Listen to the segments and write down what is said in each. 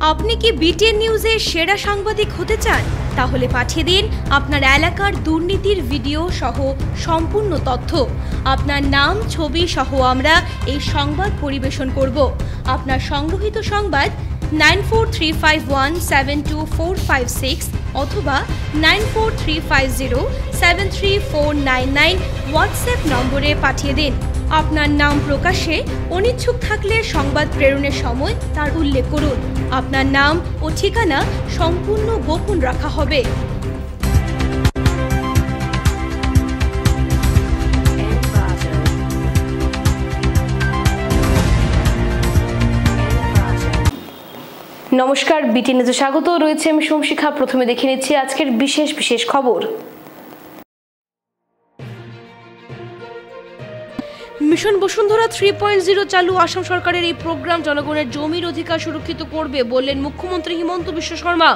আপনি কি বিটিএন নিউজের সেরা সাংবাদিক হতে চান? তাহলে পাঠিয়ে দিন আপনার এলাকার দুর্নীতির ভিডিও সহ সম্পূর্ণ তথ্য। আপনার নাম, ছবি সহ আমরা এই সংবাদ পরিবেশন করব। আপনার সংগ্রহীত সংবাদ 9435172456 অথবা 9435073499 হোয়াটসঅ্যাপ নম্বরে পাঠিয়ে দিন। আপনার নাম প্রকাশে অনিচ্ছুক থাকলে সংবাদ প্রেরণের সময় তার উল্লেখ করুন। আপনার নাম ও ঠিকানা সম্পূর্ণ গোপন রাখা হবে। নমস্কার, বিটিএন নিউজে স্বাগত। রয়েছে আমি সোমশিখা। প্রথমে দেখে নিচ্ছি আজকের বিশেষ খবর। মিশন বসুন্ধরা 3.0 চালু আসাম সরকারের এই প্রোগ্রাম জনগণের জমির অধিকার সুরক্ষিত করবে বললেন মুখ্যমন্ত্রী হিমন্ত বিশ্ব শর্মা।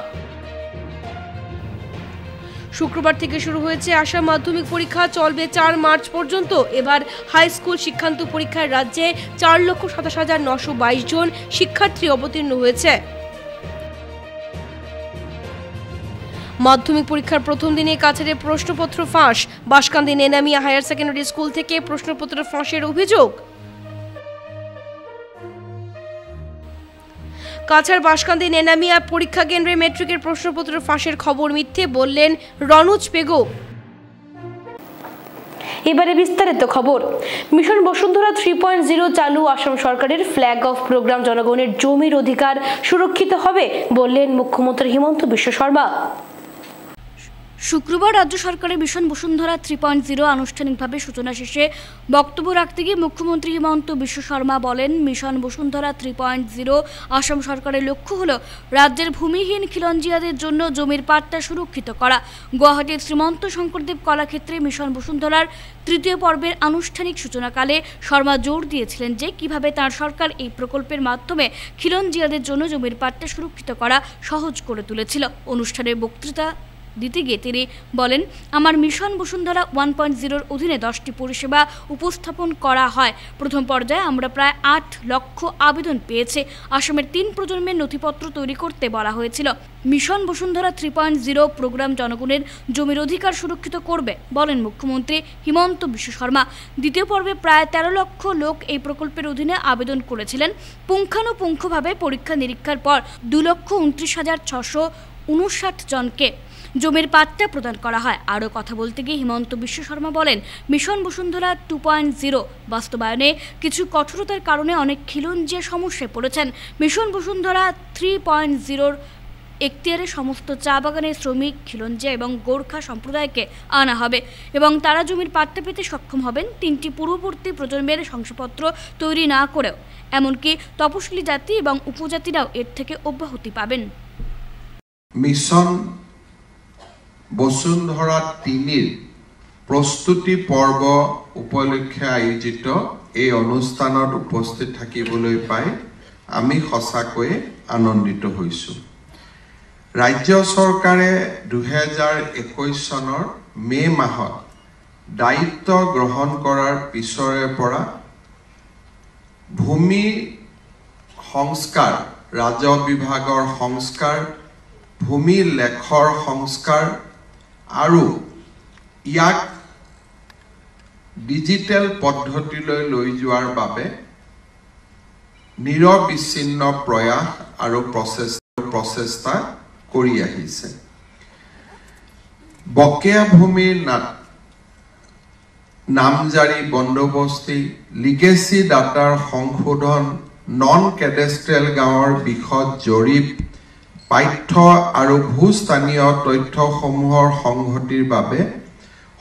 শুক্রবার থেকে শুরু হয়েছে আসাম মাধ্যমিক পরীক্ষা, চলবে 4 মার্চ পর্যন্ত। এবার হাই স্কুল শিক্ষান্ত পরীক্ষায় রাজ্যে 4,27,922 জন শিক্ষার্থী অবতীর্ণ হয়েছে। মাধ্যমিক পরীক্ষার প্রথম দিনে কাছাড়ে প্রশ্নপত্র ফাঁস। বাঁশকান্দি নেনামিয়া হায়ার সেকেন্ডারি স্কুল থেকে প্রশ্নপত্র ফাঁসের অভিযোগ। কাছাড় বাঁশকান্দি নেনামিয়া পরীক্ষা কেন্দ্রে মেট্রিকের প্রশ্নপত্র ফাঁসের খবর মিথ্যে বললেন রনোজ পেগো। এবারে বিস্তারিত খবর। মিশন বসুন্ধরা 3.0 চালু আসাম সরকারের ফ্ল্যাগ অফ প্রোগ্রাম জনগণের জমির অধিকার সুরক্ষিত হবে বললেন মুখ্যমন্ত্রী হিমন্ত বিশ্ব শর্মা। শুক্রবার রাজ্য সরকারের মিশন বসুন্ধরা 3.0 আনুষ্ঠানিকভাবে সূচনা শেষে বক্তব্য রাখতে গিয়ে মুখ্যমন্ত্রী হিমন্ত বিশ্ব শর্মা বলেন, মিশন বসুন্ধরা 3.0 আসাম সরকারের লক্ষ্য হল রাজ্যের ভূমিহীন খিলঞ্জিয়াদের জন্য জমির পাট্টা সুরক্ষিত করা। গুয়াহাটির শ্রীমন্ত শঙ্করদেব কলাক্ষেত্রে মিশন বসুন্ধরার তৃতীয় পর্বের আনুষ্ঠানিক সূচনাকালে শর্মা জোর দিয়েছিলেন যে কিভাবে তাঁর সরকার এই প্রকল্পের মাধ্যমে খিলঞ্জিয়াদের জন্য জমির পাট্টা সুরক্ষিত করা সহজ করে তুলেছিল। অনুষ্ঠানের বক্তৃতা দিতে গিয়ে তিনি বলেন, আমার মিশন বসুন্ধরা 1.0 অধীনে 10টি পরিষেবা উপস্থাপন করা হয়। প্রথম পর্যায়ে আমরা প্রায় 8 লক্ষ আবেদন পেয়েছে। আসামের 3 প্রজন্মের নথিপত্র তৈরি করতে বলা হয়েছিল। মিশন বসুন্ধরা 3.0 প্রোগ্রাম জনগণের জমির অধিকার সুরক্ষিত করবে বলেন মুখ্যমন্ত্রী হিমন্ত বিশ্ব শর্মা। দ্বিতীয় পর্বে প্রায় 13 লক্ষ লোক এই প্রকল্পের অধীনে আবেদন করেছিলেন। পুঙ্খানুপুঙ্খভাবে পরীক্ষা নিরীক্ষার পর 2,29,659 জনকে জমির পাট্টা প্রদান করা হয়। আরও কথা বলতে গিয়ে হিমন্ত বিশ্ব শর্মা বলেন, মিশন বসুন্ধরা 2.0 বাস্তবায়নে কিছু কঠোরতার কারণে অনেক খিলঞ্জিয়া সমস্যায় পড়েছেন। মিশন বসুন্ধরা 3.0 এখতিয়ারে সমস্ত চা বাগানের শ্রমিক, খিলঞ্জিয়া এবং গোর্খা সম্প্রদায়কে আনা হবে এবং তারা জমির পাট্টা পেতে সক্ষম হবেন 3টি পূর্ববর্তী প্রজন্মের শংসাপত্র তৈরি না করেও। এমনকি তপশিলি জাতি এবং উপজাতিরাও এর থেকে অব্যাহতি পাবেন। মিশন বসুন্ধরা 3 প্রস্তুতি পর্ব উপলক্ষে আয়োজিত এই অনুষ্ঠানত উপস্থিত থাকিবলৈ পাই আমি সঁচাকৈ আনন্দিত হৈছোঁ। ৰাজ্য চৰকাৰে 2021 চনৰ মে মাহত দায়িত্ব গ্ৰহণ কৰাৰ পিছৰে পৰা ভূমি সংস্কাৰ, ৰাজহ বিভাগৰ সংস্কাৰ, ভূমি লেখৰ সংস্কাৰ আৰু ইয়াক ডিজিটেল পদ্ধতিলৈ লৈ যোৱাৰ বাবে নিৰবিচ্ছিন্ন প্ৰয়াস আৰু প্ৰচেষ্টা কৰি আহিছে। বকেয়া ভূমিৰ নামজাৰি বন্দোবস্তি, লিগেসি ডাটাৰ সংশোধন, নন কেডেষ্ট্ৰেল গাঁৱৰ বিশদ জৰীপ, পাঠ্য আৰু ভূস্থানীয় তথ্যসমূহৰ সংহতিৰ বাবে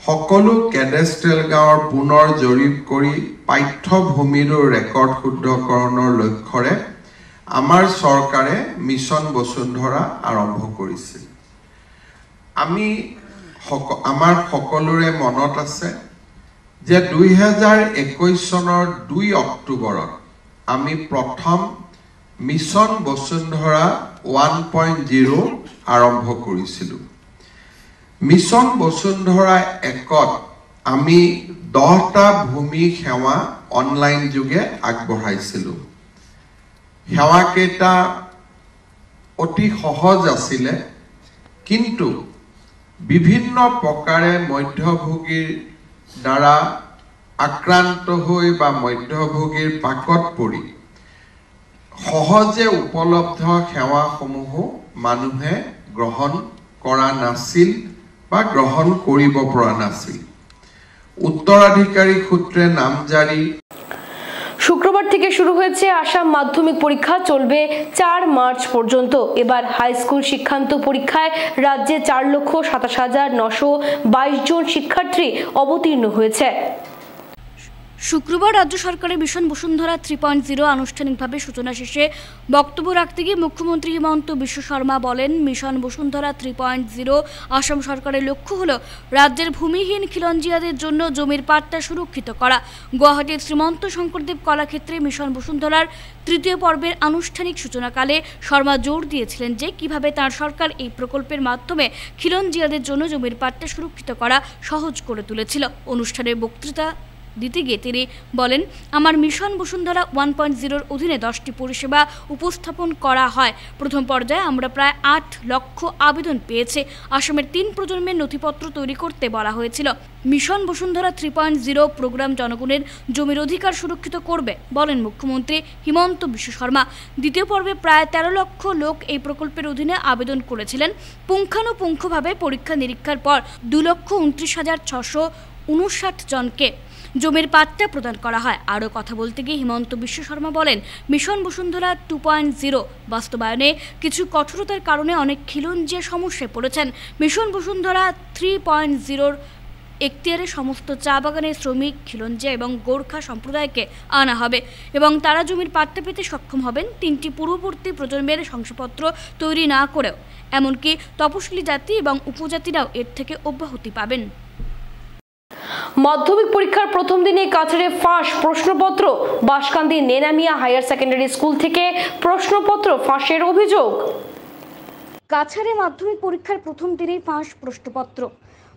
সকলো কেডেষ্ট্ৰেল গাঁৱৰ পুনৰ জৰীপ কৰি পাঠ্য ভূমিৰো ৰেকৰ্ড শুদ্ধকৰণৰ লক্ষ্যৰে আমাৰ চৰকাৰে মিশন বসুন্ধৰা আৰম্ভ কৰিছিল। আমাৰ সকলোৰে মনত আছে যে 2021 চনৰ 2 অক্টোবৰত আমি প্ৰথম মিশন বসুন্ধৰা 1.0 আৰম্ভ কৰিছিলোঁ। মিশন বসুন্ধৰা 1ত আমি 10টা ভূমি সেৱা অনলাইন যোগে আগবঢ়াইছিলোঁ। সেৱাকেইটা অতি সহজ আছিলে, কিন্তু বিভিন্ন প্ৰকাৰে মধ্যভোগীৰ দ্বাৰা আক্ৰান্ত হৈ বা মধ্যভোগীৰ পাকত পৰি সহজে উপলব্ধ সেৱাসমূহো মানুহে গ্ৰহণ কৰা নাছিল বা গ্ৰহণ কৰিব পৰা নাছিল। উত্তৰাধিকাৰী সূত্ৰে নামজারি। শুক্রবার থেকে শুরু হয়েছে আসাম মাধ্যমিক পরীক্ষা, চলবে 4 মার্চ পর্যন্ত। এবার হাই স্কুল শিক্ষান্ত পরীক্ষায় রাজ্যে 4,27,922 জন শিক্ষার্থী অবতীর্ণ হয়েছে। শুক্রবার রাজ্য সরকারের মিশন বসুন্ধরা 3.0 আনুষ্ঠানিকভাবে সূচনা শেষে বক্তব্য রাখতে গিয়ে মুখ্যমন্ত্রী হিমন্ত বিশ্ব শর্মা বলেন, মিশন বসুন্ধরা 3.0 আসাম সরকারের লক্ষ্য হল রাজ্যের ভূমিহীন খিলঞ্জিয়াদের জন্য জমির পাট্টা সুরক্ষিত করা। গুয়াহাটির শ্রীমন্ত শঙ্করদেব কলাক্ষেত্রে মিশন বসুন্ধরার তৃতীয় পর্বের আনুষ্ঠানিক সূচনাকালে শর্মা জোর দিয়েছিলেন যে কিভাবে তাঁর সরকার এই প্রকল্পের মাধ্যমে খিলঞ্জিয়াদের জন্য জমির পাট্টা সুরক্ষিত করা সহজ করে তুলেছিল। অনুষ্ঠানের বক্তৃতা দিতে গিয়ে তিনি বলেন, আমার মিশন বসুন্ধরা 1.0-র অধীনে 10টি পরিষেবা উপস্থাপন করা হয়। প্রথম পর্যায়ে আমরা প্রায় 8 লক্ষ আবেদন পেয়েছে। আসামের 3 প্রজন্মের নথিপত্র তৈরি করতে বলা হয়েছিল। মিশন বসুন্ধরা 3.0 প্রোগ্রাম জনগণের জমির অধিকার সুরক্ষিত করবে বলেন মুখ্যমন্ত্রী হিমন্ত বিশ্ব শর্মা। দ্বিতীয় পর্বে প্রায় 13 লক্ষ লোক এই প্রকল্পের অধীনে আবেদন করেছিলেন। পুঙ্খানুপুঙ্খভাবে পরীক্ষা নিরীক্ষার পর 2,29,659 জনকে জমির পাট্টা প্রদান করা হয়। আরও কথা বলতে গিয়ে হিমন্ত বিশ্ব শর্মা বলেন, মিশন বসুন্ধরা 2.0 বাস্তবায়নে কিছু কঠোরতার কারণে অনেক খিলঞ্জিয়া সমস্যায় পড়েছেন। মিশন বসুন্ধরা 3.0-র এখতিয়ারে সমস্ত চা বাগানের শ্রমিক, খিলঞ্জিয়া এবং গোর্খা সম্প্রদায়কে আনা হবে এবং তারা জমির পাট্টা পেতে সক্ষম হবেন 3টি পূর্ববর্তী প্রজন্মের শংসাপত্র তৈরি না করেও। এমনকি তপশিলি জাতি এবং উপজাতিরাও এর থেকে অব্যাহতি পাবেন। মাধ্যমিক পরীক্ষার প্রথম দিনে কাছাড়ে ফাঁস প্রশ্নপত্র। বাঁশকান্দি নেনামিয়া হায়ার সেকেন্ডারি স্কুল থেকে প্রশ্নপত্র ফাঁসের অভিযোগ। কাছাড়ে মাধ্যমিক পরীক্ষার প্রথম দিনেই ফাঁস প্রশ্নপত্র।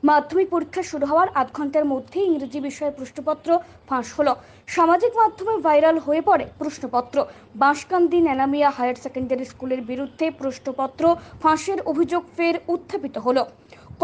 মাধ্যমিক পরীক্ষা শুরু হওয়ার আধ ঘন্টার মধ্যেই ইংরেজি বিষয়ের প্রশ্নপত্র ফাঁস হলো। সামাজিক মাধ্যমে ভাইরাল হয়ে পড়ে প্রশ্নপত্র। বাঁশকান্দি নেনামিয়া হায়ার সেকেন্ডারি স্কুলের বিরুদ্ধে প্রশ্নপত্র ফাঁসের অভিযোগ ফের উত্থাপিত হলো।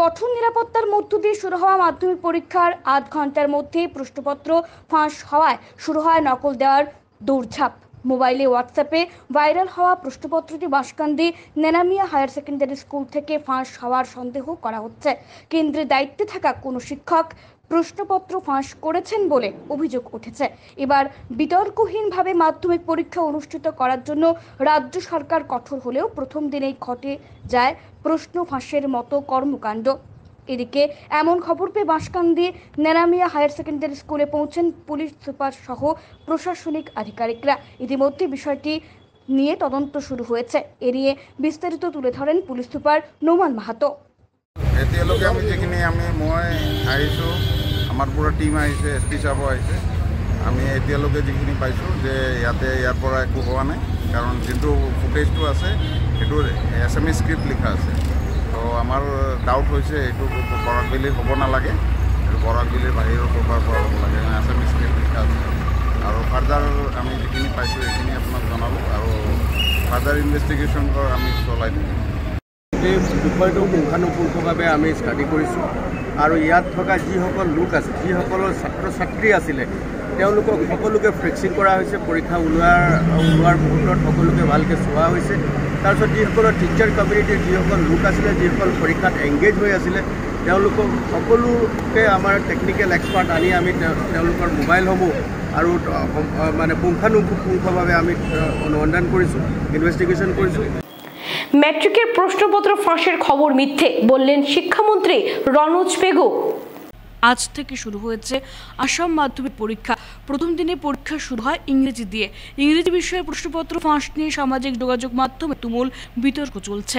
কঠোর নিরাপত্তার মধ্য দিয়ে শুরু হওয়া মাধ্যমিক পরীক্ষার আধ ঘন্টার মধ্যেই প্রশ্নপত্র ফাঁস হওয়ায় শুরু হয় নকল দেওয়ার দৌড়ঝাঁপ। মোবাইলে হোয়াটসঅ্যাপে ভাইরাল হওয়া প্রশ্নপত্রটি বাঁশকান্দি নেনামিয়া হায়ার সেকেন্ডারি স্কুল থেকে ফাঁস হওয়ার সন্দেহ করা হচ্ছে। কেন্দ্রে দায়িত্বে থাকা কোনো শিক্ষক প্রশ্নপত্র ফাঁস করেছেন বলে অভিযোগ উঠেছে। এবার বিতর্কহীনভাবে মাধ্যমিক পরীক্ষা অনুষ্ঠিত করার জন্য রাজ্য সরকার কঠোর হলেও প্রথম দিনেই ঘটে যায় প্রশ্ন ফাঁসের মতো কর্মকাণ্ড। এদিকে এমন খবর পেয়ে বাঁশকান্দি নেনামিয়া হায়ার সেকেন্ডারি স্কুলে পৌঁছেন পুলিশ সুপার সহ প্রশাসনিক আধিকারিকরা। ইতিমধ্যে বিষয়টি নিয়ে তদন্ত শুরু হয়েছে। এ নিয়ে বিস্তারিত তুলে ধরেন পুলিশ সুপার নোমান মাহাতো। এতিয়ালৈকে আমি যিখিনি মই আহিছোঁ, আমাৰ পুৰা টিম আহিছে, এছ পি সাহেব আহিছে। আমি এতিয়ালৈকে যিখিনি পাইছোঁ যে ইয়াৰ পৰা একো হোৱা নাই, কাৰণ যোনটো ফুটেজটো আছে সেইটো এছামিজ স্ক্ৰিপ্ট লিখা আছে। তো আমাৰ ডাউট হৈছে এইটো বৰাক ভেলীৰ হ'ব নালাগে, এইটো বৰাক ভেলীৰ বাহিৰৰ ক'ৰবাৰ পৰা হ'ব লাগে, এছামিজ স্ক্ৰিপ্ট লিখা আছে। আৰু ফাৰ্দাৰ আমি যিখিনি পাইছোঁ সেইখিনি আপোনাক জনালোঁ, আৰু ফাৰ্দাৰ ইনভেষ্টিগেশ্যন আমি চলাই থাকিম। এই বিষয়টো পুংখানুপুংখভাৱে আমি ষ্টাডি কৰিছোঁ, আৰু ইয়াত থকা যিসকল লোক আছে, যিসকলৰ ছাত্ৰ ছাত্ৰী আছিলে, তেওঁলোকক সকলোকে ফ্ৰেক্সিং কৰা হৈছে। পৰীক্ষা ওলোৱাৰ মুহূৰ্তত সকলোকে ভালকৈ চোৱা হৈছে। তাৰপিছত যিসকলৰ টিচাৰ কমিউনিটিৰ যিসকল লোক আছিলে, যিসকল পৰীক্ষাত এংগেজ হৈ আছিলে, তেওঁলোকক সকলোকে আমাৰ টেকনিকেল এক্সপাৰ্ট আনি আমি তেওঁলোকৰ মোবাইলসমূহ আৰু মানে পুংখানুপুংখভাৱে আমি অনুসন্ধান কৰিছোঁ, ইনভেষ্টিগেশ্যন কৰিছোঁ। ম্যাট্রিকের প্রশ্নপত্র ফাঁসের খবর মিথ্যে বললেন শিক্ষামন্ত্রী রনোজ পেগু। আজ থেকে শুরু হয়েছে আসাম মাধ্যমিক পরীক্ষা। প্রথম দিনে পরীক্ষা শুরু হয় ইংরেজি দিয়ে। ইংরেজি বিষয়ে প্রশ্নপত্র ফাঁস নিয়ে সামাজিক যোগাযোগ মাধ্যমে তুমুল বিতর্ক চলছে।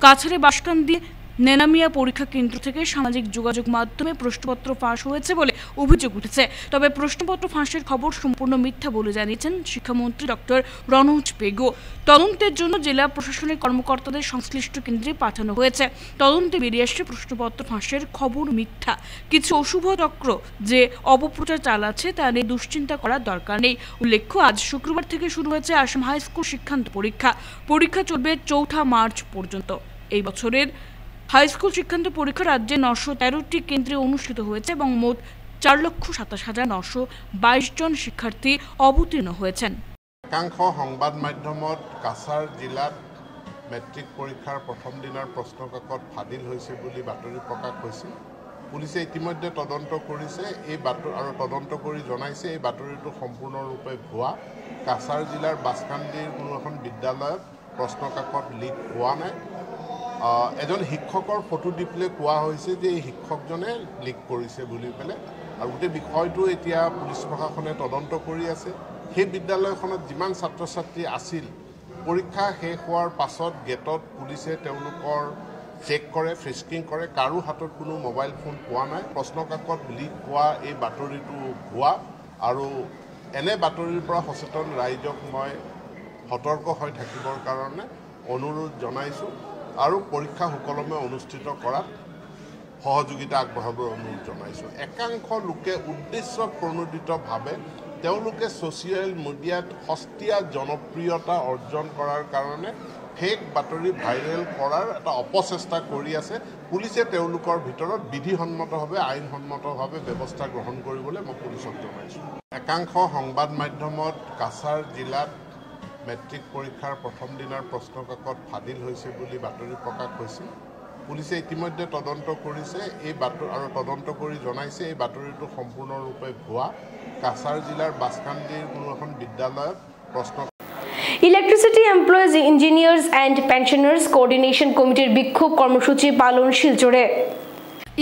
কাছাড়ে বাঁশকান্দি নেনামিয়া পরীক্ষা কেন্দ্র থেকে সামাজিক যোগাযোগ মাধ্যমে প্রশ্নপত্র ফাঁস হয়েছে বলে অভিযোগ উঠেছে। তবে প্রশ্নপত্র ফাঁসের খবর সম্পূর্ণ মিথ্যা বলে জানিয়েছেন শিক্ষামন্ত্রী ডক্টর রনোজ পেগু। তদন্তের জন্য জেলা প্রশাসনের কর্মকর্তাদের সংশ্লিষ্ট কেন্দ্রে পাঠানো হয়েছে। তদন্তে বেরিয়ে আসছে প্রশ্নপত্র ফাঁসের খবর মিথ্যা। কিছু অশুভ চক্র যে অপপ্রচার চালাচ্ছে তা নিয়ে দুশ্চিন্তা করার দরকার নেই। উল্লেখ্য, আজ শুক্রবার থেকে শুরু হয়েছে আসাম হাই স্কুল শিক্ষান্ত পরীক্ষা। পরীক্ষা চলবে 4 মার্চ পর্যন্ত। এই বছরের হাই স্কুল শিক্ষান্ত পরীক্ষা রাজ্যে 913টি কেন্দ্রে অনুষ্ঠিত হয়েছে এবং মোট 4,27,922 জন শিক্ষার্থী অবতীর্ণ হয়েছেন। একাংশ সংবাদ মাধ্যমত কাছাৰ জিলাত মেট্ৰিক পৰীক্ষাৰ প্ৰথম দিনৰ প্ৰশ্নকাকত ফাদিল হৈছে বুলি বাতৰি প্ৰকাশ হৈছিল। পুলিচে ইতিমধ্যে তদন্ত কৰিছে আৰু তদন্ত কৰি জনাইছে এই বাতৰিটো সম্পূৰ্ণৰূপে ভুৱা। কাছাৰ জিলাৰ বাছকান্দিৰ কোনো এখন বিদ্যালয়ত প্ৰশ্নকাকত লিক হোৱা নাই। এজন শিক্ষকৰ ফটো দি পেলাই কোৱা হৈছে যে এই শিক্ষকজনে লিক কৰিছে বুলি পেলাই, আৰু গোটেই বিষয়টো এতিয়া পুলিচ প্ৰশাসনে তদন্ত কৰি আছে। সেই বিদ্যালয়খনত যিমান ছাত্ৰ ছাত্ৰী আছিল, পৰীক্ষা শেষ হোৱাৰ পাছত গেটত পুলিচে তেওঁলোকৰ চেক কৰে, ফ্ৰিস্কিং কৰে। কাৰো হাতত কোনো মোবাইল ফোন পোৱা নাই। প্ৰশ্নকাকত লিক হোৱা এই বাতৰিটো ভুৱা, আৰু এনে বাতৰিৰ পৰা সচেতন ৰাইজক মই সতৰ্ক হৈ থাকিবৰ কাৰণে অনুৰোধ জনাইছোঁ আৰু পৰীক্ষা সুকলমে অনুষ্ঠিত কৰাত সহযোগিতা আগবঢ়াবৰ অনুৰোধ জনাইছোঁ। একাংশ লোকে উদ্দেশ্য প্ৰণোদিতভাৱে তেওঁলোকে ছ'চিয়েল মিডিয়াত সস্তীয়া জনপ্ৰিয়তা অৰ্জন কৰাৰ কাৰণে ফেক বাতৰি ভাইৰেল কৰাৰ এটা অপচেষ্টা কৰি আছে। পুলিচে তেওঁলোকৰ ভিতৰত বিধিসন্মতভাৱে আইনসন্মতভাৱে ব্যৱস্থা গ্ৰহণ কৰিবলৈ মই পুলিচক জনাইছোঁ। একাংশ সংবাদ মাধ্যমত কাছাৰ জিলাত মেট্ৰিক পৰীক্ষাৰ প্ৰথম দিনৰ প্ৰশ্নকাকত ফাদিল হৈছে বুলি বাতৰি প্ৰকাশ হৈছিল। পুলিচে ইতিমধ্যে তদন্ত কৰিছে আৰু তদন্ত কৰি জনাইছে এই বাতৰিটো সম্পূৰ্ণৰূপে ভুৱা। কাছাৰ জিলাৰ বাছকান্দিৰ কোনো এখন বিদ্যালয়ত প্ৰশ্ন electricity employees engineers and pensioners coordination কমিটির বিক্ষোভ কর্মসূচি পালন শিলচরে।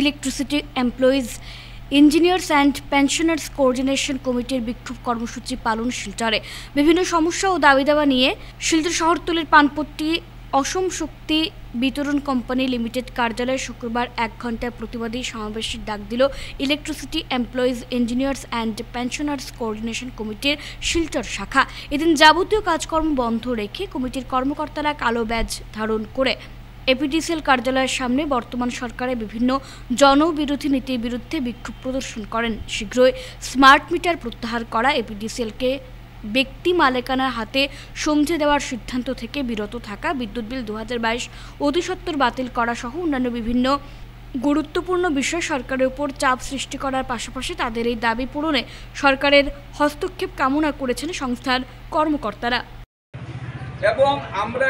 Electricity employees engineers and pensioners coordination কমিটির বিক্ষোভ কর্মসূচি পালন শিলচরে। বিভিন্ন সমস্যা ও দাবি দাবা নিয়ে শিলচর শহরতলির পানপট্টি অসম শক্তি বিতরণ কোম্পানি লিমিটেড কার্যালয়ে শুক্রবার 1 ঘন্টার প্রতিবাদী সমাবেশের ডাক দিল electricity employees engineers and pensioners coordination কমিটির শিলচর শাখা। এদিন যাবতীয় কাজকর্ম বন্ধ রেখে কমিটির কর্মকর্তারা কালো ব্যাজ ধারণ করে এপিডিসিএল কার্যালয়ের সামনে বর্তমান সরকারের বিভিন্ন জনবিরোধী নীতির বিরুদ্ধে বিক্ষোভ প্রদর্শন করেন। শীঘ্রই স্মার্ট মিটার প্রত্যাহার করা, এপিডিসিএলকে ব্যক্তি মালিকানার হাতে সমঝে দেওয়ার সিদ্ধান্ত থেকে বিরত থাকা, বিদ্যুৎ বিল 2022 অধিসত্তর বাতিল করা সহ অন্যান্য বিভিন্ন গুরুত্বপূর্ণ বিষয় সরকারের উপর চাপ সৃষ্টি করার পাশাপাশি তাদের এই দাবি পূরণে সরকারের হস্তক্ষেপ কামনা করেছেন সংস্থার কর্মকর্তারা। এবং আমরা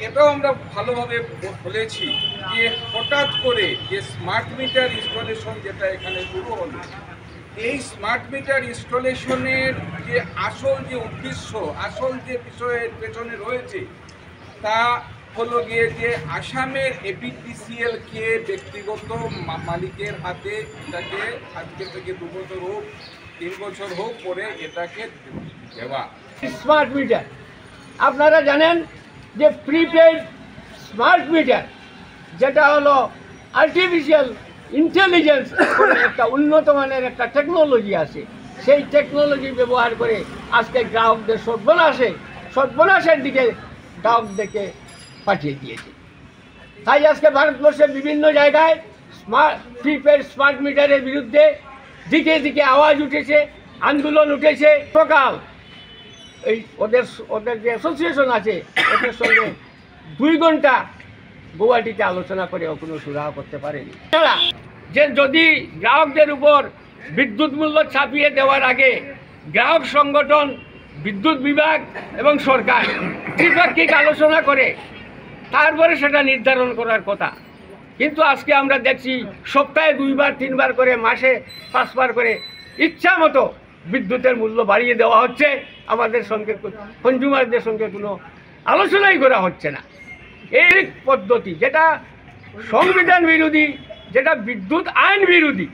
এটাও আমরা ভালোভাবে বলেছি যে হঠাৎ করে যে স্মার্ট মিটার ইনস্টলেশন যেটা এখানে শুরু হলো, এই স্মার্ট মিটার ইনস্টলেশনের যে আসল যে উদ্দেশ্য, আসল যে বিষয়ের পেছনে রয়েছে তা হলো গিয়ে যে আসামের এপিডিসিএলকে ব্যক্তিগত মালিকের হাতে এটাকে আজকে থেকে 2 বছর হোক 3 বছর হোক পরে এটাকে দেওয়া। স্মার্ট মিটার আপনারা জানেন যে প্রিপেড স্মার্ট মিটার যেটা হলো আর্টিফিশিয়াল ইন্টেলিজেন্স একটা উন্নত মানের একটা টেকনোলজি আছে, সেই টেকনোলজি ব্যবহার করে আজকে গ্রাহকদের সর্বনাশের দিকে গ্রাহকদেরকে পাঠিয়ে দিয়েছে। তাই আজকে ভারতবর্ষের বিভিন্ন জায়গায় প্রিপেড স্মার্ট মিটারের বিরুদ্ধে দিকে দিকে আওয়াজ উঠেছে, আন্দোলন উঠেছে। সকাল এই ওদের যে অ্যাসোসিয়েশন আছে ওদের সঙ্গে 2 ঘন্টা গুয়াহাটিতে আলোচনা করে কোনো সুরাহা করতে পারেনি। যে যদি গ্রাহকদের উপর বিদ্যুৎ মূল্য ছাপিয়ে দেওয়ার আগে গ্রাহক সংগঠন, বিদ্যুৎ বিভাগ এবং সরকার ত্রিপাক্ষিক আলোচনা করে তারপরে সেটা নির্ধারণ করার কথা, কিন্তু আজকে আমরা দেখছি সপ্তাহে 2 বার 3 বার করে, মাসে 5 বার করে ইচ্ছা মতো বিদ্যুতের মূল্য বাড়িয়ে দেওয়া হচ্ছে। আমাদের সঙ্গে কনজিউমারদের সঙ্গে কোনো আলোচনাই করা হচ্ছে না। এই পদ্ধতি যেটা সংবিধান বিরোধী, যেটা বিদ্যুৎ আইন বিরোধী,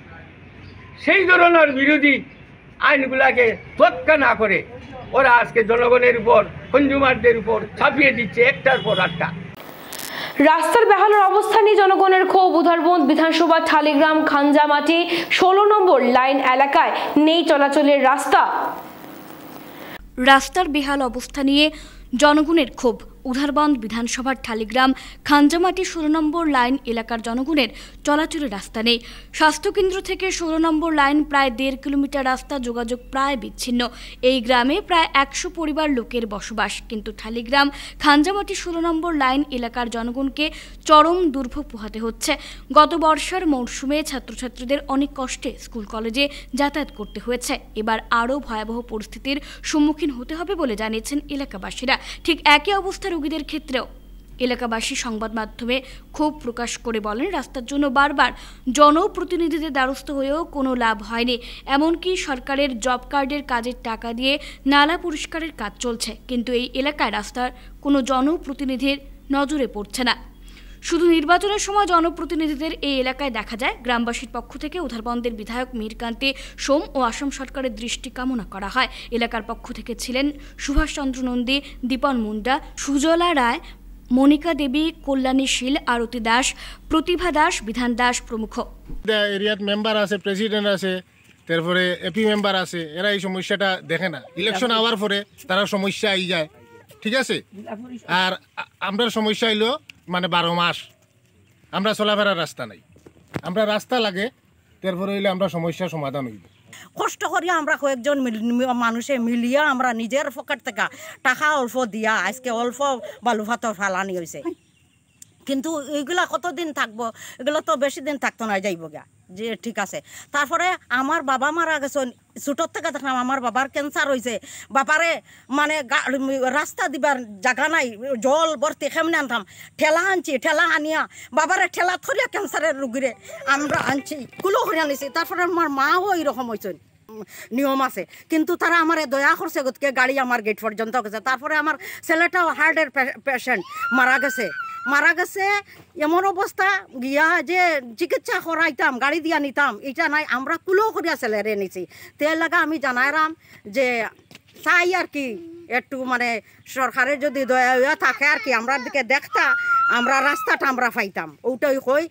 সেই ধরনের বিরোধী আইনগুলাকে তোয়াক্কা না করে ওরা আজকে জনগণের উপর, কনজিউমারদের উপর ছাপিয়ে দিচ্ছে একটার পর একটা। রাস্তার বেহালের অবস্থা নিয়ে জনগণের ক্ষোভ। উধারবন্দ বিধানসভা ঠালিগ্রাম খাঞ্জামাটি 16 নম্বর লাইন এলাকায় নেই চলাচলের রাস্তা। রাস্তার বেহাল অবস্থা নিয়ে জনগণের ক্ষোভ। উধারবন্দ বিধানসভার ঠালিগ্রাম খাঞ্জামাটি 16 নম্বর লাইন এলাকার জনগণের চলাচলের রাস্তা নেই। স্বাস্থ্যকেন্দ্র থেকে 16 নম্বর লাইন প্রায় 1.5 কিলোমিটার রাস্তা, যোগাযোগ প্রায় বিচ্ছিন্ন। এই গ্রামে প্রায় 100 পরিবার লোকের বসবাস, কিন্তু ঠালিগ্রাম খাঞ্জামাটি 16 নম্বর লাইন এলাকার জনগণকে চরম দুর্ভোগ পোহাতে হচ্ছে। গত বর্ষার মরশুমে ছাত্রছাত্রীদের অনেক কষ্টে স্কুল কলেজে যাতায়াত করতে হয়েছে। এবার আরও ভয়াবহ পরিস্থিতির সম্মুখীন হতে হবে বলে জানিয়েছেন এলাকাবাসীরা। ঠিক একই অবস্থা রোগীদের ক্ষেত্রেও। এলাকাবাসী সংবাদ মাধ্যমে ক্ষোভ প্রকাশ করে বলেন, রাস্তার জন্য বারবার জনপ্রতিনিধিদের দ্বারস্থ হয়েও কোনো লাভ হয়নি। এমনকি সরকারের জব কার্ডের কাজের টাকা দিয়ে নালা পরিষ্কারের কাজ চলছে, কিন্তু এই এলাকায় রাস্তার কোনো জনপ্রতিনিধির নজরে পড়ছে না। শুধু নির্বাচনের সময় জনপ্রতিনিধিদের এই এলাকায় দেখা যায়। গ্রামবাসীর পক্ষ থেকে উধারবন্দের বিধায়ক মীরকান্তি সোম ও আসাম সরকারের দৃষ্টি কামনা করা হয়। এলাকার পক্ষ থেকে ছিলেন সুভাষচন্দ্র নন্দী, দীপন মুন্ডা, সুজলা রায়, মনিকা দেবী, কল্যাণী শীল, আরতি দাস, প্রতিভা দাস, বিধান দাস প্রমুখ। এরিয়াত মেম্বার আছে, প্রেসিডেন্ট আছে, তারপরে এপি মেম্বার আছে, এরা এই সমস্যাটা দেখে না। ইলেকশন আওয়ার পরে তারা সমস্যা আই যায়, ঠিক আছে। আর আমরা সমস্যা হইলো মানে 12 মাস আমরা চলাফেরার রাস্তা নাই, আমরা রাস্তা লাগে, তারপরে হইলে আমরা সমস্যার সমাধান হইব। কষ্ট করিয়া আমরা কয়েকজন মানুষে মিলিয়া আমরা নিজের পকেট থেকে টাকা অল্প দিয়া আজকে অল্প বালুভাতর ফালানি হয়েছে। কিন্তু এইগুলা কতদিন থাকবো? এগুলো তো বেশি দিন থাকতো না, যাইব গা যে ঠিক আছে। তারপরে আমার বাবা মারা গেছে, ছোটোর থেকে দেখলাম আমার বাবার ক্যান্সার হয়েছে। বাবারে মানে রাস্তা দিবার জায়গা নাই, জল ভর্তি, কেমনে আনতাম? ঠেলা আনছি, ঠেলা আনিয়া বাবারে ঠেলা ধরিয়া ক্যান্সারের রুগীরে আমরা আনছি, কুলো করে আনিছি। তারপরে আমার মাও এইরকম হয়েছে, নিয়ম আছে, কিন্তু তারা আমার দয়া করছে, গতকে গাড়ি আমার গেট পর্যন্ত গেছে। তারপরে আমার ছেলেটাও হার্টের পেশেন্ট মারা গেছে। এমন অবস্থা গিয়া যে চিকিৎসা করাইতাম, গাড়ি দিয়া নিতাম, এটা নাই। আমরা কুলো করিয়া ছেলেরে নিছি। তে লাগা আমি জানাইলাম যে চাই আর কি একটু মানে সরকারের যদি দয়া থাকে আর কি আমরা দিকে দেখতা, আমরা রাস্তাটা আমরা পাইতাম, ওটাই কই।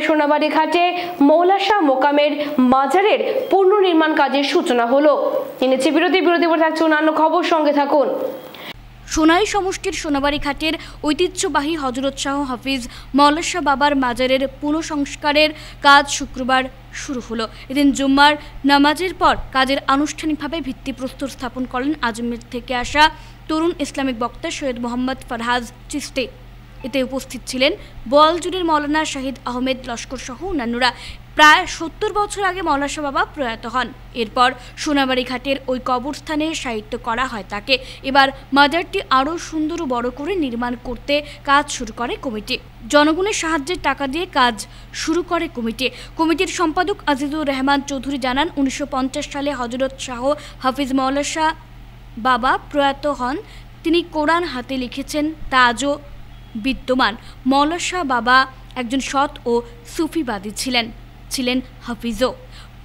সোনাবাড়ি ঘাটে মৌলা শাহ মোকামের মাজারের পুনর্নির্মাণ কাজের সূচনা হলো। এনেছে বিরোধী থাকছে অন্যান্য খবর, সঙ্গে থাকুন। সোনাই সমষ্টির সোনাবাড়ি ঘাটের ঐতিহ্যবাহী হযরত শাহ হাফিজ মৌলা শাহ বাবার মাজারের পুনঃসংস্কারের কাজ শুক্রবার শুরু হলো। এদিন জুম্মার নামাজের পর কাজের আনুষ্ঠানিকভাবে ভিত্তিপ্রস্তর স্থাপন করেন আজমের থেকে আসা তরুণ ইসলামিক বক্তা সৈয়দ মোহাম্মদ ফরহাজ চিশতি। এতে উপস্থিত ছিলেন বোয়ালজুড়ের মৌলানা শাহিদ আহমেদ লস্কর সহ অন্যান্যরা। প্রায় 70 বছর আগে মৌলা শাহ বাবা প্রয়াত হন। এরপর সোনাবাড়ি ঘাটের ওই কবরস্থানে শায়িত করা হয় তাকে। এবার মাজারটি আরও সুন্দর ও বড় করে নির্মাণ করতে কাজ শুরু করে কমিটি। জনগণের সাহায্যের টাকা দিয়ে কাজ শুরু করে কমিটির সম্পাদক আজিজুর রহমান চৌধুরী জানান, 1950 সালে হযরত শাহ হাফিজ মৌলা শাহ বাবা প্রয়াত হন। তিনি কোরআন হাতে লিখেছেন, তা আজও বিদ্যমান। মৌলা শাহ বাবা একজন সৎ ও সুফিবাদী ছিলেন হাফিজও।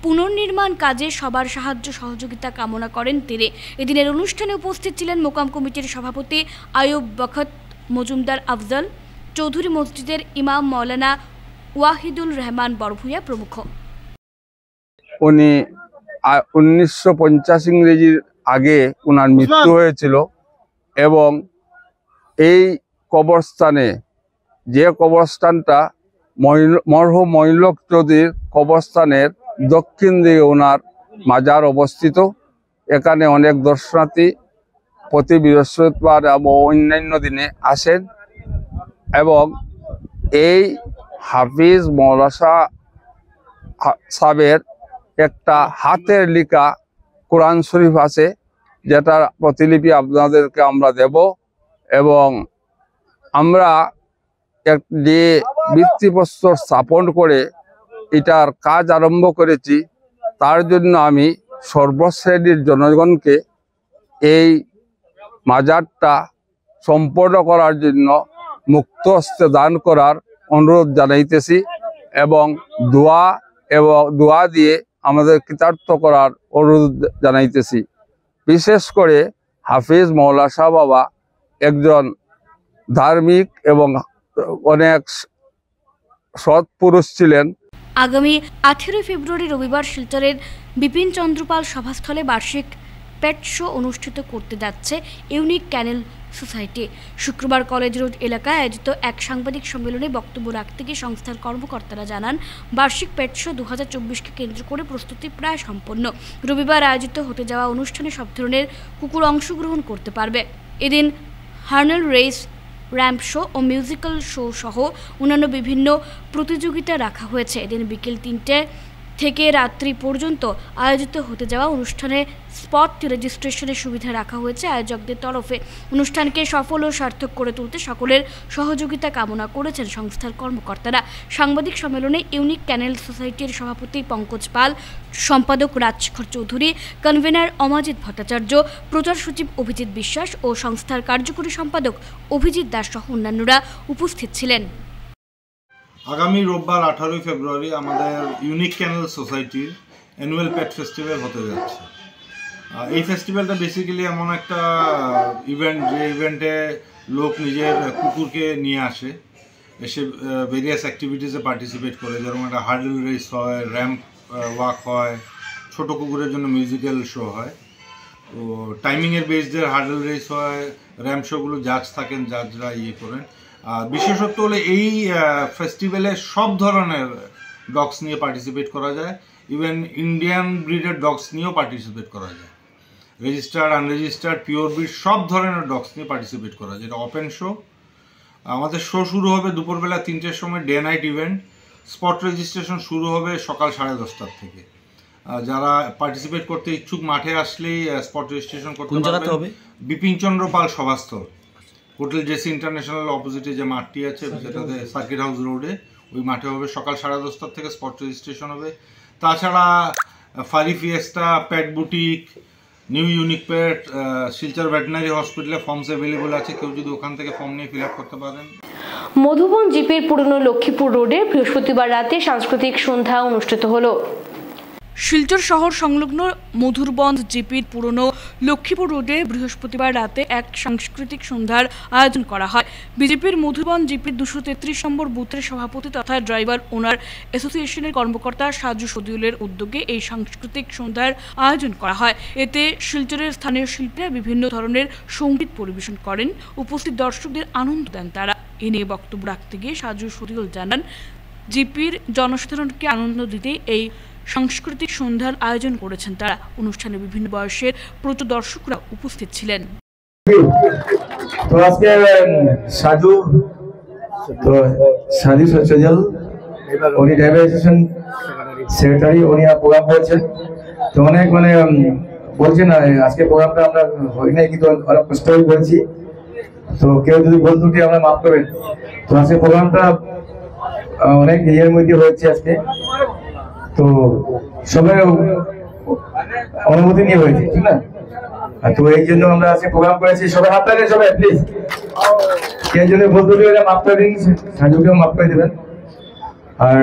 পুনর্নির্মাণ কাজে সবার সাহায্য সহযোগিতা কামনা করেন তিনি। এদিনের অনুষ্ঠানে উপস্থিত ছিলেন মোকাম কমিটির সভাপতি আয়ুব বখত মজুমদার, আফজল চৌধুরী, মসজিদের ইমাম মৌলানা ওয়াহিদুল রহমান বড়ভূঁইয়া প্রমুখ। উনি 1950 ইংরেজির আগে ওনার মৃত্যু হয়েছিল এবং এই কবরস্থানে, যে কবরস্থানটা মরহুম মঈনুল চৌধুরীর কবরস্থানের দক্ষিণ দিকে ওনার মাজার অবস্থিত। এখানে অনেক দর্শনার্থী প্রতি বৃহস্পতিবার এবং অন্যান্য দিনে আসেন এবং এই হাফিজ মৌলা শাহ সাহেবের একটা হাতের লেখা কোরআন শরীফ আছে, যেটা প্রতিলিপি আপনাদেরকে আমরা দেব এবং আমরা যে ভিত্তিপ্রস্তর স্থাপন করে এটার কাজ আরম্ভ করেছি। তার জন্য আমি সর্বশ্রেণীর জনগণকে এই মাজারটা সম্পন্ন করার জন্য মুক্ত হস্তে দান করার অনুরোধ জানাইতেছি এবং দোয়া দিয়ে আমাদের কৃতার্থ করার অনুরোধ জানাইতেছি। বিশেষ করে হাফিজ মৌলা শাহ বাবা একজন ধার্মিক এবং অনেক সৎ পুরুষ ছিলেন। আগামী 18 ফেব্রুয়ারি রবিবার শিলচরের বিপিন চন্দ্রপাল সভাস্থলে বার্ষিক পেট শো অনুষ্ঠিত করতে যাচ্ছে ইউনিক ক্যানেল সোসাইটি। শুক্রবার কলেজ রোড এলাকায় আয়োজিত এক সাংবাদিক সম্মেলনে বক্তব্য রাখতে গিয়ে সংস্থার কর্মকর্তারা জানান, বার্ষিক পেট শো 2024কে কেন্দ্র করে প্রস্তুতি প্রায় সম্পন্ন। রবিবার আয়োজিত হতে যাওয়া অনুষ্ঠানে সব ধরনের কুকুর অংশগ্রহণ করতে পারবে। এদিন হার্নেল রেস, র্যাম্প শো ও মিউজিক্যাল শো সহ অন্যান্য বিভিন্ন প্রতিযোগিতা রাখা হয়েছে। এদিন বিকেল 3টে থেকে রাত্রি পর্যন্ত আয়োজিত হতে যাওয়া অনুষ্ঠানে স্পট রেজিস্ট্রেশনের সুবিধা রাখা হয়েছে আয়োজকদের তরফে। অনুষ্ঠানকে সফল ও সার্থক করে তুলতে সকলের সহযোগিতা কামনা করেছেন সংস্থার কর্মকর্তারা। সাংবাদিক সম্মেলনে ইউনিক ক্যানেল সোসাইটির সভাপতি পঙ্কজ পাল, সম্পাদক রাজশেখর চৌধুরী, কনভেনার অমাজিৎ ভট্টাচার্য, প্রচার সচিব অভিজিৎ বিশ্বাস ও সংস্থার কার্যকরী সম্পাদক অভিজিৎ দাস সহ অন্যান্যরা উপস্থিত ছিলেন। আগামী রোববার 18 ফেব্রুয়ারি আমাদের ইউনিক ক্যানেল সোসাইটির অ্যানুয়াল পেট ফেস্টিভ্যাল হতে যাচ্ছে। এই ফেস্টিভ্যালটা বেসিক্যালি এমন একটা ইভেন্ট, যে ইভেন্টে লোক নিজের কুকুরকে নিয়ে আসে, এসে ভেরিয়াস অ্যাক্টিভিটিসে পার্টিসিপেট করে, যেরকম একটা হার্ডল রেস হয়, র্যাম্প ওয়াক হয়, ছোট কুকুরের জন্য মিউজিক্যাল শো হয়। তো টাইমিংয়ের বেসদের হার্ডল রেস হয়, র্যাম্প শোগুলো জাজ থাকেন, জাজরা করেন। আর বিশেষত্ব হলে এই ফেস্টিভ্যালে সব ধরনের ডগস নিয়ে পার্টিসিপেট করা যায়, ইভেন ইন্ডিয়ান ব্রিডের ডগস নিয়েও পার্টিসিপেট করা যায়। রেজিস্টার্ড, আনরেজিস্টার্ড, পিওর ব্রিড সব ধরনের ডগস নিয়ে পার্টিসিপেট করা যায়। এটা ওপেন শো। আমাদের শো শুরু হবে দুপুরবেলা 3টের সময়, day night event. Spot registration শুরু হবে সকাল 10:30 থেকে। যারা পার্টিসিপেট করতে ইচ্ছুক মাঠে আসলেই স্পট রেজিস্ট্রেশন করতে পারবেন। বিপিন চন্দ্রপাল সভাস্থল, হোটেল জেসি ইন্টারন্যাশনাল অপোজিটে যে মাঠটি আছে, যেটাতে সার্কিট হাউস রোডে, ওই মাঠে হবে সকাল 10:30 থেকে স্পট রেজিস্ট্রেশন হবে। তাছাড়া ফারি ফিয়েস্টা, পেট বুটিক, নিউ ইউনিক পেট, শিলচর ভেটেনারি হসপিটালে ফর্মস অ্যাভেলেবল আছে, কেউ যদি ওখান থেকে ফর্ম নিয়ে ফিল আপ করতে পারেন। মধুবন জিপির পুরনো লক্ষ্মীপুর রোডে বৃহস্পতিবার রাতে সাংস্কৃতিক সন্ধ্যা অনুষ্ঠিত হলো। শিলচর শহর সংলগ্ন মধুরবন জিপির পুরনো লক্ষ্মীপুর রোডে বৃহস্পতিবার রাতে এক সাংস্কৃতিক সন্ধ্যার আয়োজন করা হয়। বিজেপির মধুরবন জিপির 233 নম্বর বুথের সভাপতি তথা ড্রাইভার ওনার অ্যাসোসিয়েশনের কর্মকর্তা সাজু সদিউলের উদ্যোগে এই সাংস্কৃতিক সন্ধ্যার আয়োজন করা হয়। এতে শিলচরের স্থানীয় শিল্পীরা বিভিন্ন ধরনের সঙ্গীত পরিবেশন করেন। উপস্থিত দর্শকদের আনন্দ দেন তারা। এ নিয়ে বক্তব্য রাখতে গিয়ে সাজু সদিউল জানান, জিপির জনসাধারণকে আনন্দ দিতে এই সাংস্কৃতিক সন্ধ্যার আয়োজন করেছেন তারা। অনুষ্ঠানে বিভিন্ন বয়সের প্রচুর দর্শকরা উপস্থিত ছিলেন। তো আজকে সাজু সজল, উনি ড্রাইভার অ্যাসোসিয়েশন সেক্রেটারি, উনি প্রোগ্রাম করেছেন। তো অনেক বলছেন আজকে প্রোগ্রামটা আমরা হয় নাই, কিন্তু অনেক কষ্ট করে করেছি। তো কেউ যদি ভুল ত্রুটি আমরা মাফ করবেন। তো আজকে প্রোগ্রামটা অনেক ইয়ের মধ্যে হয়েছে আজকে, তো সবাই অনুমতি নিয়ে হয়েছে, ঠিক না? তো এই জন্য আমরা আজকে প্রোগ্রাম করেছি। সবাই হাত তালেন, সবাই প্লিজ। এর জন্য বলতে মাফ করে দিন, সাজুকেও মাফ করে দেবেন। আর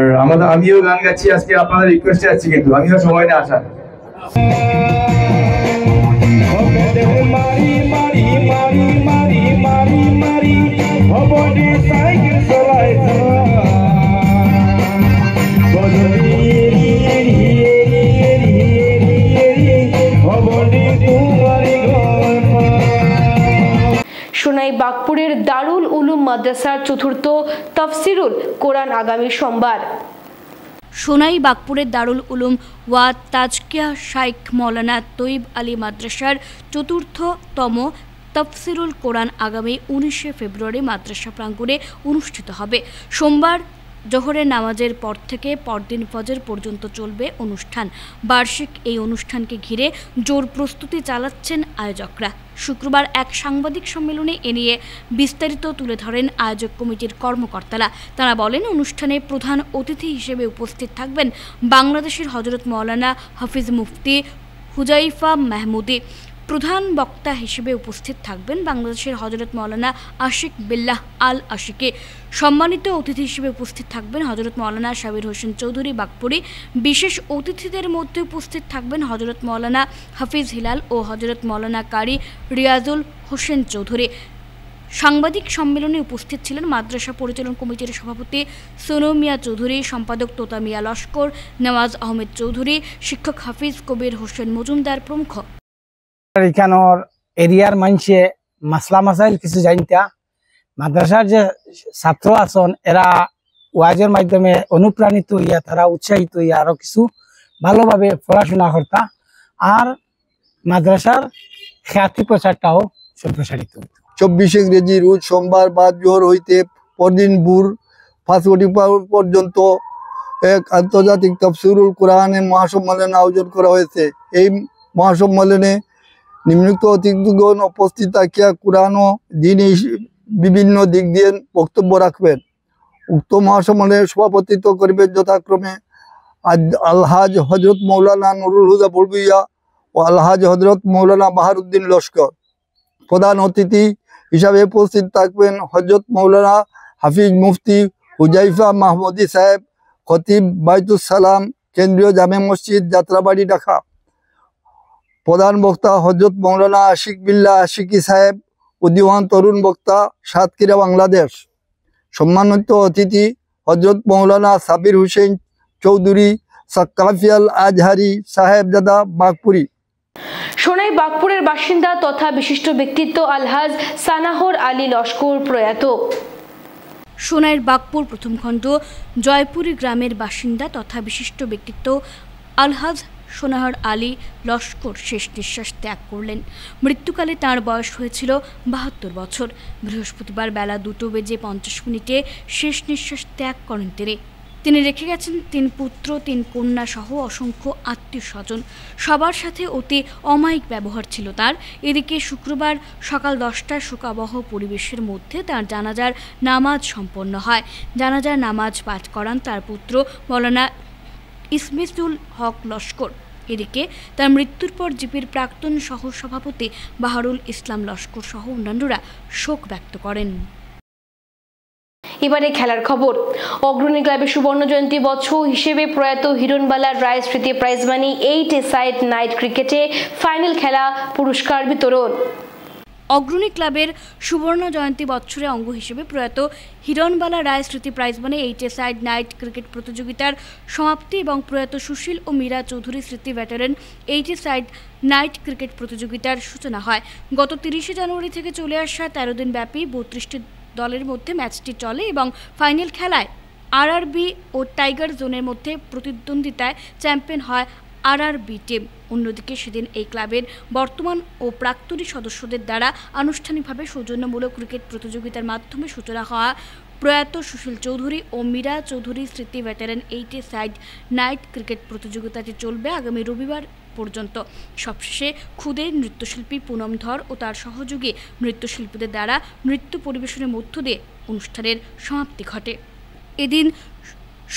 আমিও গান গাচ্ছি আজকে, আপনাদের রিকোয়েস্টে আছি, কিন্তু আমিও সময় না আসা। সোনাই বাগপুরের দারুল উলুম মাদ্রাসার চতুর্থ তাফসিরুল কোরআন আগামী সোমবার। সোনাই বাগপুরের দারুল উলুম ওয়া তাজকিয়া শাইখ মৌলানা তৈব আলী মাদ্রাসার চতুর্থতম তাফসিরুল কোরআন আগামী 19 ফেব্রুয়ারি মাদ্রাসা প্রাঙ্গণে অনুষ্ঠিত হবে। সোমবার জোহরের নামাজের পর থেকে পরদিন ফজর পর্যন্ত চলবে অনুষ্ঠান। বার্ষিক এই অনুষ্ঠানকে ঘিরে জোর প্রস্তুতি চালাচ্ছেন আয়োজকরা। শুক্রবার এক সাংবাদিক সম্মেলনে এ নিয়ে বিস্তারিত তুলে ধরেন আয়োজক কমিটির কর্মকর্তারা। তারা বলেন, অনুষ্ঠানে প্রধান অতিথি হিসেবে উপস্থিত থাকবেন বাংলাদেশের হযরত মাওলানা হাফিজ মুফতি হুজাইফা মাহমুদি। প্রধান বক্তা হিসেবে উপস্থিত থাকবেন বাংলাদেশের হযরত মাওলানা আশিক বিল্লাহ আল আশিকে। সম্মানিত অতিথি হিসেবে উপস্থিত থাকবেন হযরত মাওলানা সাবির হোসেন চৌধুরী বাগপুরি। বিশেষ অতিথিদের মধ্যে উপস্থিত থাকবেন হযরত মাওলানা হাফিজ হিলাল ও হযরত মাওলানা কারি রিয়াজুল হোসেন চৌধুরী। সাংবাদিক সম্মেলনে উপস্থিত ছিলেন মাদ্রাসা পরিচালন কমিটির সভাপতি সোনু মিয়া চৌধুরী, সম্পাদক তোতা মিয়া লস্কর, নওয়াজ আহমেদ চৌধুরী, শিক্ষক হাফিজ কবির হোসেন মজুমদার প্রমুখ। এখানোর এরিয়ার মানুষে মাসলা মাসাইল কিছু জানতা, মাদ্রাসার যে ছাত্র আছেন এরা ওয়াজের মাধ্যমে অনুপ্রাণিত হইয়া তারা উৎসাহিত হইয়া আরো কিছু ভালোভাবে পড়াশোনা করতা, আর মাদ্রাসার খ্যাতি প্রচারটাও সম্প্রসারিত হইত। 24 ইংরেজি রোজ সোমবার বাদ জোহর হইতে পরদিন ভোর 5 কোটি পর্যন্ত এক আন্তর্জাতিক তাফসিরুল কোরআনের মহাসম্মেলন আয়োজন করা হয়েছে। এই মহাসম্মেলনে নিম্নোক্ত অতিথিগণ উপস্থিত থাকিয়া কোরআন ও দ্বীন বিভিন্ন দিক দিয়ে বক্তব্য রাখবেন। উক্ত মহাসম্মেলনে সভাপতিত্ব করিবেন যথাক্রমে আলহাজ হজরত মৌলানা নুরুল হুদা বড়ভূঁইয়া ও আলহাজ হজরত মৌলানা বাহারুদ্দিন লস্কর। প্রধান অতিথি হিসাবে উপস্থিত থাকবেন হজরত মৌলানা হাফিজ মুফতি হুজাইফা মাহমুদি সাহেব, খতিব বাইতুস সালাম, কেন্দ্রীয় জামে মসজিদ, যাত্রাবাড়ি, ঢাকা। প্রধান বক্তা হজরত মৌলানা আশিক বিল্লাহ আশিকি সাহেব, উদীয়মান তরুণ বক্তা, সাতক্ষীরা, বাংলাদেশ। সম্মানিত অতিথি হজরত মৌলানা সাবির হুসেন চৌধুরী, সাক্কাফিয়াল আজহারি সাহেবজাদা, বাঘপুরী। সোনাই বাগপুরের বাসিন্দা তথা বিশিষ্ট ব্যক্তিত্ব আলহাজ সানাহর আলী লস্কর প্রয়াত। সোনাইয়ের বাগপুর প্রথম খণ্ড জয়পুরি গ্রামের বাসিন্দা তথা বিশিষ্ট ব্যক্তিত্ব আলহাজ সোনাহর আলী লস্কর শেষ নিঃশ্বাস ত্যাগ করলেন। মৃত্যুকালে তাঁর বয়স হয়েছিল 72 বছর। বৃহস্পতিবার বেলা 2:50 শেষ নিঃশ্বাস ত্যাগ করেন তিনি রেখে গেছেন 3 পুত্র, 3 কন্যা সহ অসংখ্য আত্মীয় স্বজন। সবার সাথে অতি অমায়িক ব্যবহার ছিল তার। এদিকে শুক্রবার সকাল 10টায় শোকাবহ পরিবেশের মধ্যে তার জানাজার নামাজ সম্পন্ন হয়। জানাজার নামাজ পাঠ করান তার পুত্র মৌলানা ইসমিতুল হক লস্কর। এদিকে তার মৃত্যুর পর জিপির প্রাক্তন সহ সভাপতি বাহারুল ইসলাম লস্কর সহ অন্যান্যরা শোক ব্যক্ত করেন। এবারে খেলার খবর। অগ্রণী ক্লাবের সুবর্ণ জয়ন্তী বছর হিসেবে প্রয়াত হিরণবালা রায় স্মৃতি প্রাইজ মানি 8-a-side নাইট ক্রিকেটে ফাইনাল খেলা পুরস্কার বিতরণ। অগ্রণী ক্লাবের সুবর্ণ জয়ন্তী বৎসরে অঙ্গ হিসেবে প্রয়াত হিরণবালা রায় স্মৃতি prize money 8-a-side night cricket প্রতিযোগিতার সমাপ্তি এবং প্রয়াত সুশীল ও মীরা চৌধুরী স্মৃতি ভেটারেন 8-a-side নাইট ক্রিকেট প্রতিযোগিতার সূচনা হয়। গত 30 জানুয়ারি থেকে চলে আসা 13 দিন ব্যাপী 32টি দলের মধ্যে ম্যাচটি চলে এবং ফাইনাল খেলায় আরআরবি ও টাইগার জোনের মধ্যে প্রতিদ্বন্দ্বিতায় চ্যাম্পিয়ন হয় আরআরবি টিম। অন্যদিকে সেদিন এই ক্লাবের বর্তমান ও প্রাক্তনী সদস্যদের দ্বারা আনুষ্ঠানিকভাবে সৌজন্যমূলক ক্রিকেট প্রতিযোগিতার মাধ্যমে সূচনা হওয়া প্রয়াত সুশীল চৌধুরী ও মীরা চৌধুরী স্মৃতি ভেটারেন 8-a-side নাইট ক্রিকেট প্রতিযোগিতাটি চলবে আগামী রবিবার পর্যন্ত। সবশেষে খুদে নৃত্যশিল্পী পুনম ধর ও তার সহযোগী নৃত্যশিল্পীদের দ্বারা নৃত্য পরিবেশনের মধ্য দিয়ে অনুষ্ঠানের সমাপ্তি ঘটে। এদিন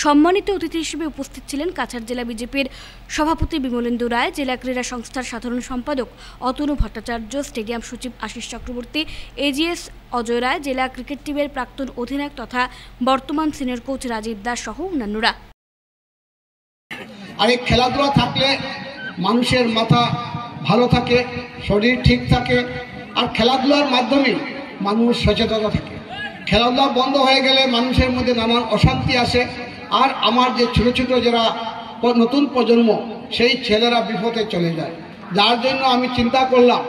সম্মানিত অতিথি হিসেবে উপস্থিত ছিলেন কাছাড় জেলা বিজেপির সভাপতি বিমলেন্দু রায়, জেলা ক্রীড়া সংস্থার সাধারণ সম্পাদক অতনু ভট্টাচার্য, স্টেডিয়াম সচিব আশিস চক্রবর্তী, এজিএস অজয় রায়, জেলা ক্রিকেট টিমের প্রাক্তন অধিনায়ক তথা বর্তমান সিনিয়র কোচ রাজীব দাস সহ অন্যান্যরা। আর এই খেলাধুলা থাকলে মানুষের মাথা ভালো থাকে, শরীর ঠিক থাকে, আর খেলাধুলার মাধ্যমে মানুষ সচেতন থাকে। খেলাধুলা বন্ধ হয়ে গেলে মানুষের মধ্যে নানান অশান্তি আসে, আর আমার যে ছোট ছোট যারা নতুন প্রজন্ম সেই ছেলেরা বিপদে চলে যায়। যার জন্য আমি চিন্তা করলাম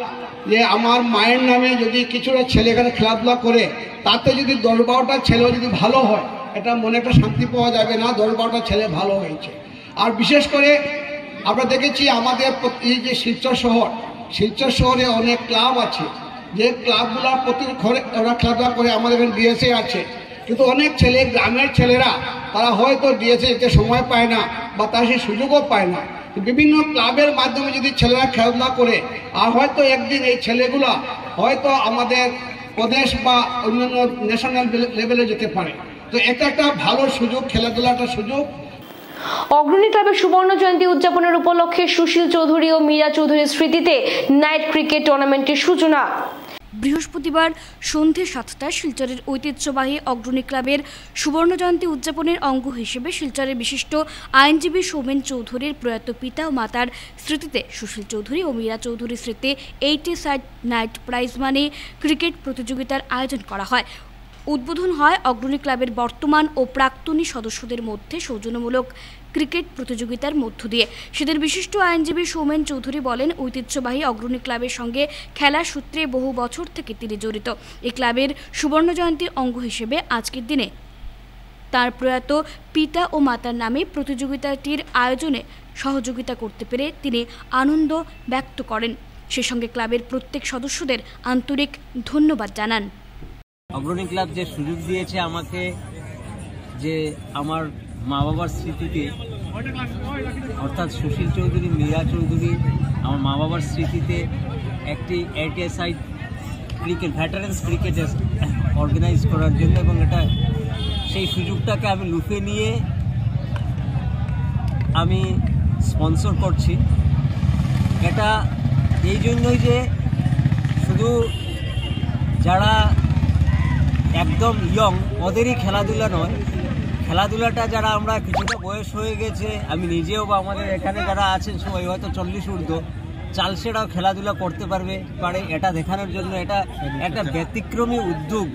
যে আমার মায়ের নামে যদি কিছুটা ছেলে এখানে খেলাধুলা করে, তাতে যদি 10-12টা ছেলেও যদি ভালো হয়, এটা মনে একটা শান্তি পাওয়া যাবে না 10-12টা ছেলে ভালো হয়েছে। আর বিশেষ করে আমরা দেখেছি আমাদের এই যে শিলচর শহরে অনেক ক্লাব আছে, যে ক্লাবগুলোর প্রতি ঘরে ওরা খেলাধুলা করে। আমাদের এখানে ডিএসএ আছে, কিন্তু অনেক ছেলে গ্রামের ছেলেরা তারা হয়তো ডিএসএ যেতে সময় পায় না বা তারা সেই সুযোগও পায় না। বিভিন্ন ক্লাবের মাধ্যমে যদি ছেলেরা খেলাধুলা করে, আর হয়তো একদিন এই ছেলেগুলা হয়তো আমাদের প্রদেশ বা অন্যান্য ন্যাশনাল লেভেলে যেতে পারে। তো এটা একটা ভালো সুযোগ, খেলাধুলাটা সুযোগ। অগ্রণী ক্লাবের সুবর্ণ জয়ন্তী উদযাপনের উপলক্ষে সুশীল চৌধুরী ও মীরা চৌধুরীর স্মৃতিতে নাইট ক্রিকেট টুর্নামেন্টের সূচনা। বৃহস্পতিবার সন্ধ্যে 7টায় শিলচরের ঐতিহ্যবাহী অগ্রণী ক্লাবের সুবর্ণজয়ন্তী উদযাপনের অঙ্গ হিসেবে শিলচরের বিশিষ্ট আইনজীবী সৌমেন চৌধুরীর প্রয়াত পিতা ও মাতার স্মৃতিতে সুশীল চৌধুরী ও মীরা চৌধুরীর স্মৃতি 80 নাইট প্রাইজ মানি ক্রিকেট প্রতিযোগিতার আয়োজন করা হয়। উদ্বোধন হয় অগ্রণী ক্লাবের বর্তমান ও প্রাক্তনী সদস্যদের মধ্যে সৌজন্যমূলক ক্রিকেট প্রতিযোগিতার মধ্য দিয়ে। সেদের বিশিষ্ট আইনজীবী সৌমেন চৌধুরী বলেন, ঐতিহ্যবাহী অগ্রণী ক্লাবের সঙ্গে খেলার সূত্রে বহু বছর থেকে তিনি জড়িত। এই ক্লাবের সুবর্ণ জয়ন্তীর অঙ্গ হিসেবে আজকের দিনে তার প্রয়াত পিতা ও মাতার নামে প্রতিযোগিতাটির আয়োজনে সহযোগিতা করতে পেরে তিনি আনন্দ ব্যক্ত করেন। সেই সঙ্গে ক্লাবের প্রত্যেক সদস্যদের আন্তরিক ধন্যবাদ জানান। অগ্রণী ক্লাব যে সুযোগ দিয়েছে আমাকে, যে আমার মা বাবার স্মৃতিতে, অর্থাৎ সুশীল চৌধুরী, মীরা চৌধুরী, আমার মা বাবার স্মৃতিতে একটি 80 ক্রিকেট ভেটারেন্স ক্রিকেট অর্গানাইজ করার জন্য, এবং এটা সেই সুযোগটাকে আমি লুফে নিয়ে আমি স্পন্সর করছি। এটা এই জন্যই যে শুধু যারা একদম ইয়ং ওদেরই খেলাধুলা নয়, খেলাধুলাটা যারা আমরা কিছুটা বয়স হয়ে গেছে, আমি নিজেও বা আমাদের এখানে যারা আছেন সবাই হয়তো 40 ঊর্ধ্ব, চালসেরাও খেলাধুলা করতে পারে এটা দেখানোর জন্য এটা একটা ব্যতিক্রমী উদ্যোগ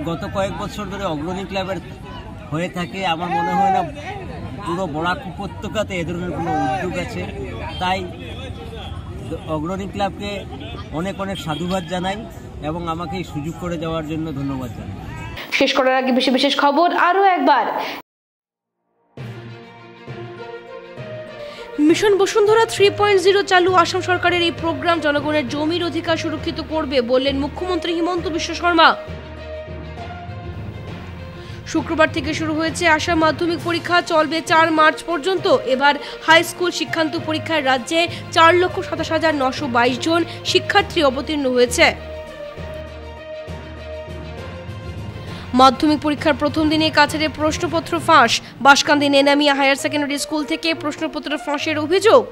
গত কয়েক বছর ধরে অগ্রণী ক্লাবের হয়ে থাকে। আমার মনে হয় না পুরো বরাক উপত্যকাতে এ ধরনের কোনো উদ্যোগ আছে। তাই অগ্রণী ক্লাবকে অনেক অনেক সাধুবাদ জানাই এবং আমাকে এই সুযোগ করে দেওয়ার জন্য ধন্যবাদ জানাই। শেষ করার আগে বিশেষ খবর আরও একবার। মিশন বসুন্ধরা 3.0 চালু আসাম সরকারের এই প্রোগ্রাম জনগণের জমির অধিকার সুরক্ষিত করবে বললেন মুখ্যমন্ত্রী হিমন্ত বিশ্ব শর্মা। শুক্রবার থেকে শুরু হয়েছে আসাম মাধ্যমিক পরীক্ষা, চলবে 4 মার্চ পর্যন্ত। এবার হাই স্কুল শিক্ষান্ত পরীক্ষায় রাজ্যে 4,27,922 জন শিক্ষার্থী অবতীর্ণ হয়েছে। মাধ্যমিক পরীক্ষার প্রথম দিনে কাছাড়ে প্রশ্নপত্র ফাঁস, বাঁশকান্দি নেনামিয়া হায়ার সেকেন্ডারি স্কুল থেকে প্রশ্নপত্র ফাঁসের অভিযোগ।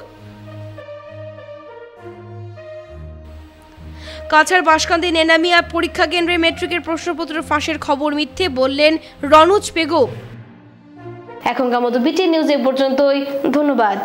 কাছাড় বাঁশকান্দি নেনামিয়া পরীক্ষা কেন্দ্রে মেট্রিকের প্রশ্নপত্র ফাঁসের খবর মিথ্যে বললেন রনুজ পেগো। এখনকার মতো বিটি নিউজ এ পর্যন্তই, ধন্যবাদ।